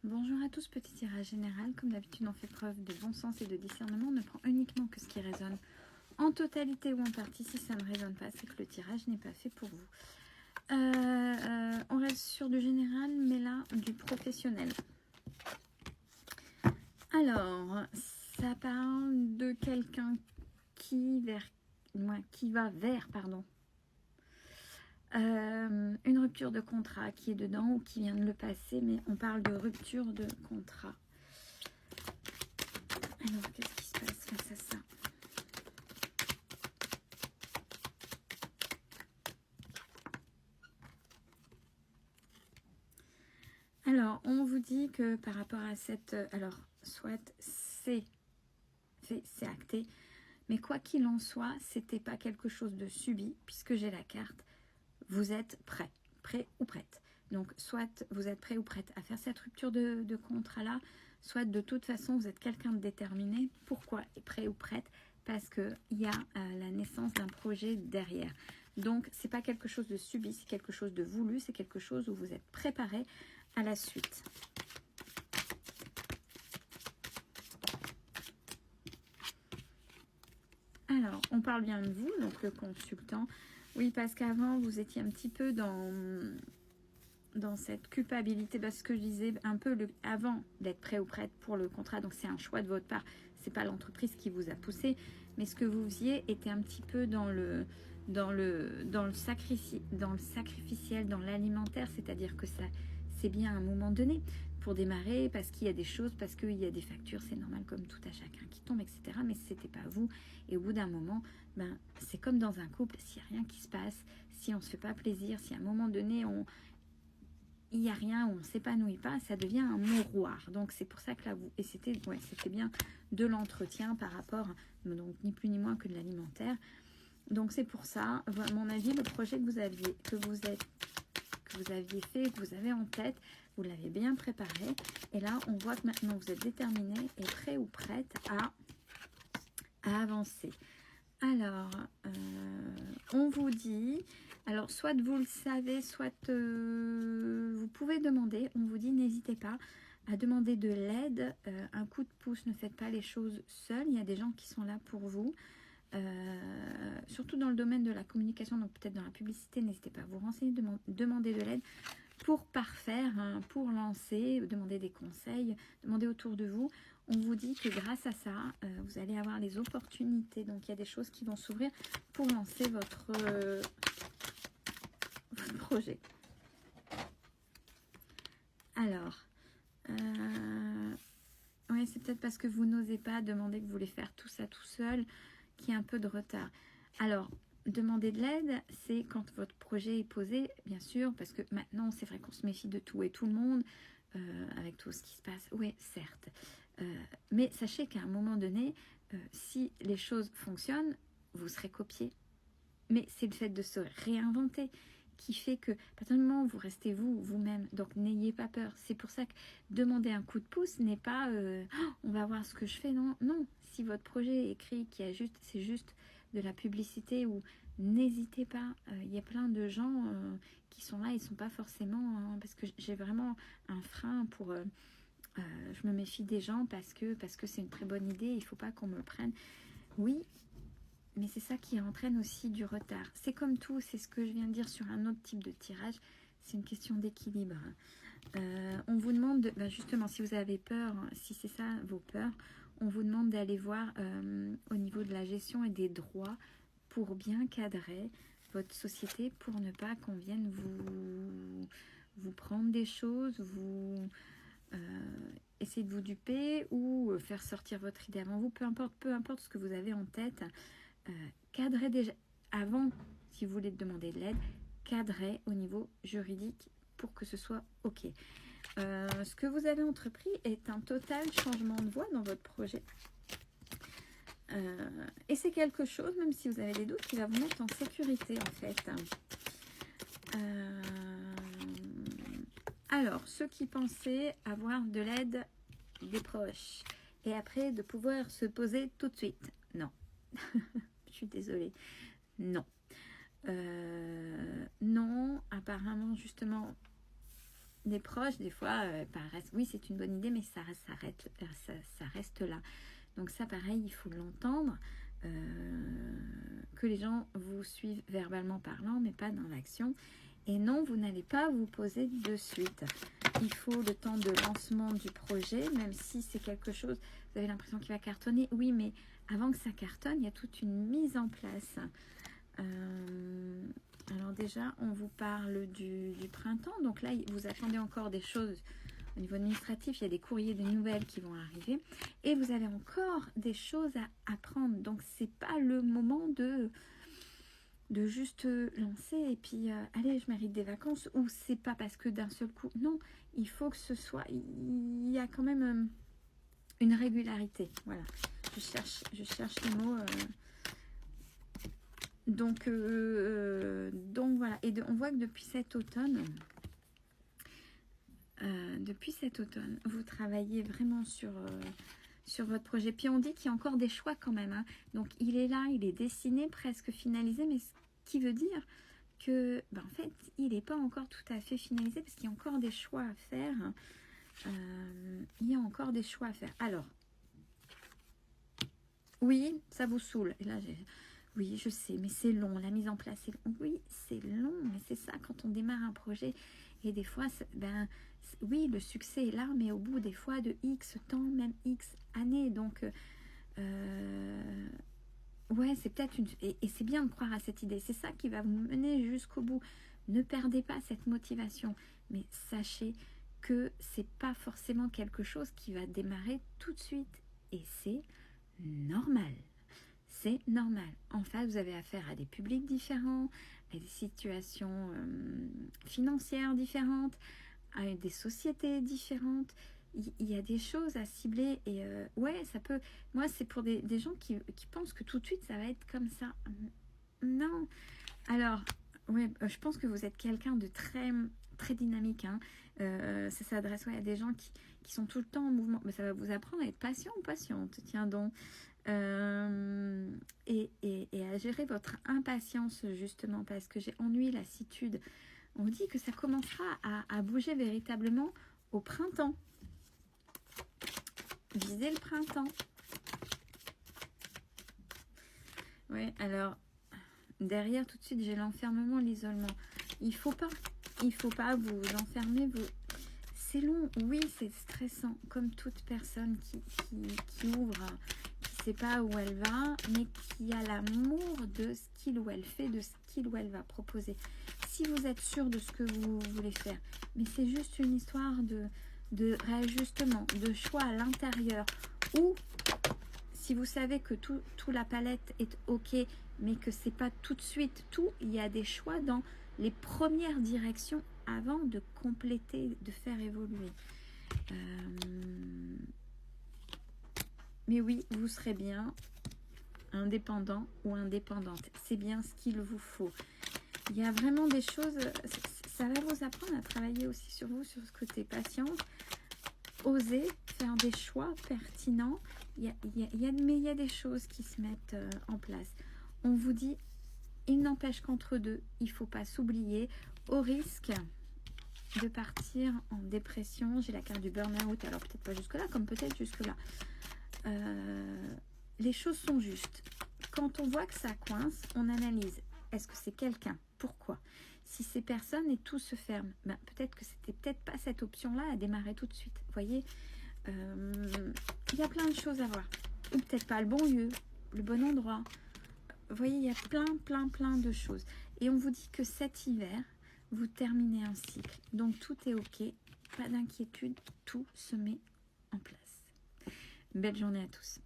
Bonjour à tous, petit tirage général. Comme d'habitude, on fait preuve de bon sens et de discernement. On ne prend uniquement que ce qui résonne en totalité ou en partie. Si ça ne résonne pas, c'est que le tirage n'est pas fait pour vous. On reste sur du général, mais là, du professionnel. Alors, ça parle de quelqu'un qui va vers, une rupture de contrat qui est dedans ou qui vient de le passer, mais on parle de rupture de contrat. Alors, qu'est-ce qui se passe face à ça? Alors, on vous dit que par rapport à cette... Alors, soit c'est acté, mais quoi qu'il en soit, c'était pas quelque chose de subi, puisque j'ai la carte. Vous êtes prêt ou prête. Donc, soit vous êtes prêt ou prête à faire cette rupture de contrat-là, soit de toute façon, vous êtes quelqu'un de déterminé. Pourquoi prêt ou prête? Parce qu'il y a la naissance d'un projet derrière. Donc, c'est pas quelque chose de subi, c'est quelque chose de voulu, c'est quelque chose où vous êtes préparé à la suite. Alors, on parle bien de vous, donc le consultant. Oui, parce qu'avant, vous étiez un petit peu dans cette culpabilité, parce que je disais un peu avant d'être prêt ou prête pour le contrat, donc c'est un choix de votre part, c'est pas l'entreprise qui vous a poussé, mais ce que vous faisiez était un petit peu dans le sacrificiel, dans l'alimentaire, c'est-à-dire que ça c'est bien à un moment donné pour démarrer, parce qu'il y a des choses, parce qu'il y a des factures, c'est normal comme tout à chacun qui tombe, etc. Mais c'était pas vous, et au bout d'un moment, c'est comme dans un couple, s'il n'y a rien qui se passe, si on se fait pas plaisir, si à un moment donné il n'y a rien, on ne s'épanouit pas, ça devient un mouroir. Donc c'est pour ça que là, c'était bien de l'entretien par rapport, donc ni plus ni moins que de l'alimentaire. Donc c'est pour ça, à mon avis, le projet que vous aviez fait, que vous avez en tête, vous l'avez bien préparé. Et là, on voit que maintenant vous êtes déterminé et prêt ou prête à avancer. Alors, on vous dit, alors soit vous le savez, soit vous pouvez demander, on vous dit n'hésitez pas à demander de l'aide, un coup de pouce, ne faites pas les choses seuls, il y a des gens qui sont là pour vous, surtout dans le domaine de la communication, donc peut-être dans la publicité, n'hésitez pas à vous renseigner, demander de l'aide pour parfaire, pour lancer, demander des conseils, demander autour de vous. On vous dit que grâce à ça, vous allez avoir les opportunités. Donc, il y a des choses qui vont s'ouvrir pour lancer votre projet. Alors, oui, c'est peut-être parce que vous n'osez pas demander que vous voulez faire tout ça tout seul, qu'il y a un peu de retard. Alors, demander de l'aide, c'est quand votre projet est posé, bien sûr, parce que maintenant, c'est vrai qu'on se méfie de tout et tout le monde, avec tout ce qui se passe. Oui, certes. Mais sachez qu'à un moment donné, si les choses fonctionnent, vous serez copié. Mais c'est le fait de se réinventer qui fait que, à partir du moment où vous restez vous-même, donc n'ayez pas peur. C'est pour ça que demander un coup de pouce n'est pas on va voir ce que je fais. Non, non. Si votre projet est écrit, c'est juste de la publicité, ou n'hésitez pas. Il y a plein de gens qui sont là, ils ne sont pas forcément... parce que j'ai vraiment un frein pour... je me méfie des gens parce que c'est une très bonne idée, il ne faut pas qu'on me prenne. Oui, mais c'est ça qui entraîne aussi du retard. C'est comme tout, c'est ce que je viens de dire sur un autre type de tirage, c'est une question d'équilibre. On vous demande, justement, si vous avez peur, si c'est ça vos peurs, on vous demande d'aller voir au niveau de la gestion et des droits pour bien cadrer votre société, pour ne pas qu'on vienne vous prendre des choses, essayer de vous duper ou faire sortir votre idée avant vous, peu importe ce que vous avez en tête. Cadrez déjà, avant, si vous voulez demander de l'aide, cadrez au niveau juridique pour que ce soit OK. Ce que vous avez entrepris est un total changement de voie dans votre projet. Et c'est quelque chose, même si vous avez des doutes, qui va vous mettre en sécurité en fait. Alors, ceux qui pensaient avoir de l'aide des proches et après de pouvoir se poser tout de suite, non. Je suis désolée. Non. Non, apparemment, justement, des proches, des fois, paraissent, oui, c'est une bonne idée, mais ça reste là. Donc ça, pareil, il faut l'entendre, que les gens vous suivent verbalement parlant, mais pas dans l'action. Et non, vous n'allez pas vous poser de suite. Il faut le temps de lancement du projet, même si c'est quelque chose, vous avez l'impression qu'il va cartonner. Oui, mais avant que ça cartonne, il y a toute une mise en place. Alors déjà, on vous parle du printemps. Donc là, vous attendez encore des choses au niveau administratif. Il y a des courriers, des nouvelles qui vont arriver. Et vous avez encore des choses à apprendre. Donc, c'est pas le moment de juste lancer et puis allez, je mérite des vacances. Ou c'est pas parce que d'un seul coup. Non, il faut que ce soit... Il y a quand même une régularité. Voilà. Je cherche les mots... Donc voilà, et on voit que depuis cet automne, vous travaillez vraiment sur votre projet. Puis on dit qu'il y a encore des choix quand même, hein. Donc il est là, il est dessiné, presque finalisé, mais ce qui veut dire que, en fait, il n'est pas encore tout à fait finalisé parce qu'il y a encore des choix à faire. Il y a encore des choix à faire. Alors, oui, ça vous saoule. Et là, oui, je sais, mais c'est long, la mise en place est long. Oui, c'est long, mais c'est ça quand on démarre un projet. Et des fois, oui, le succès est là, mais au bout des fois de X temps, même X années. Donc, ouais, c'est peut-être une... Et c'est bien de croire à cette idée. C'est ça qui va vous mener jusqu'au bout. Ne perdez pas cette motivation. Mais sachez que c'est pas forcément quelque chose qui va démarrer tout de suite. Et c'est normal. C'est normal. En fait, vous avez affaire à des publics différents, à des situations financières différentes, à des sociétés différentes. Il y a des choses à cibler et ouais, ça peut... Moi, c'est pour des gens qui pensent que tout de suite, ça va être comme ça. Non. Alors, ouais, je pense que vous êtes quelqu'un de très, très dynamique, hein. Ça s'adresse à des gens qui sont tout le temps en mouvement. Mais ça va vous apprendre à être patient ou patiente. Tiens donc. Et à gérer votre impatience justement parce que j'ai ennui, lassitude. On dit que ça commencera à bouger véritablement au printemps. Visez le printemps. Oui, alors derrière tout de suite j'ai l'enfermement, l'isolement. Il faut pas vous enfermer. C'est long, oui, c'est stressant comme toute personne qui ouvre, qui sait pas où elle va, mais qui a l'amour de ce qu'il ou elle fait, de ce qu'il ou elle va proposer. Si vous êtes sûr de ce que vous voulez faire, mais c'est juste une histoire de réajustement, de choix à l'intérieur, ou si vous savez que tout la palette est ok, mais que c'est pas tout de suite tout, il y a des choix dans les premières directions avant de compléter, de faire évoluer. Mais oui, vous serez bien indépendant ou indépendante. C'est bien ce qu'il vous faut. Il y a vraiment des choses, ça va vous apprendre à travailler aussi sur vous, sur ce côté patiente. Oser faire des choix pertinents. Mais il y a des choses qui se mettent en place. On vous dit, il n'empêche qu'entre deux, il ne faut pas s'oublier, au risque de partir en dépression. J'ai la carte du burn-out, alors peut-être pas jusque-là, comme peut-être jusque-là. Les choses sont justes. Quand on voit que ça coince, on analyse. Est-ce que c'est quelqu'un? Pourquoi? Si ces personnes et tout se ferme, peut-être que c'était peut-être pas cette option-là à démarrer tout de suite. Vous voyez, il y a plein de choses à voir. Ou peut-être pas le bon lieu, le bon endroit. Vous voyez, il y a plein de choses. Et on vous dit que cet hiver, vous terminez un cycle. Donc tout est ok, pas d'inquiétude, tout se met en place. Belle journée à tous.